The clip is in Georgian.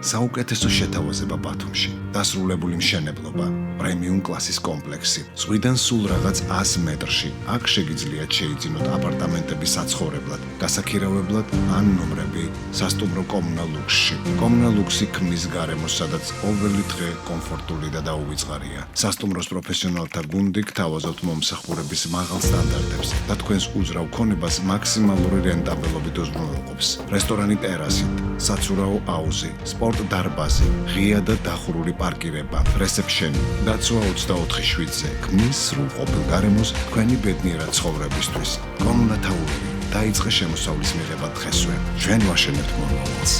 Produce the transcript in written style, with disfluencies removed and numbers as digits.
საუკეთესო შეთავაზება ბათუმში, დასრულებული მშენებლობა, პრემიუმ კლასის კომპლექსი, ზღვიდან სულ რაღაც 100 მეტრში. აქ შეგიძლიათ შეიძინოთ აპარტამენტები საცხოვრებლად, გასაქირავებლად ან ნომრები სასტუმრო კომუნალ ლუქსში. კომუნალ ლუქსი ქმნის გარემოს, სადაც ყოველი დღე კომფორტული და დაუვიწყარია. სასტუმროს პროფესიონალთა გუნდი გთავაზობთ მომსახურების მაღალ სტანდარტებს და თქვენს უძრავ ქონებას მაქსიმალური რენტაბელობით უზრუნველყოფს. რესტორანი ტერასით, საცურაო აუზი, სპორტ დარბაზი, ღია და დახურული პარკირება, რესეფშენი, დაცვა 24/7-ზე ქმნის სრულყოფილ გარემოს თქვენი ბედნიერად ცხოვრებისთვის. კომუნა თაურები, დაიწყე შემოსავლის მიღება დღესვე. ჩვენ ვაშენებთ მომავალს.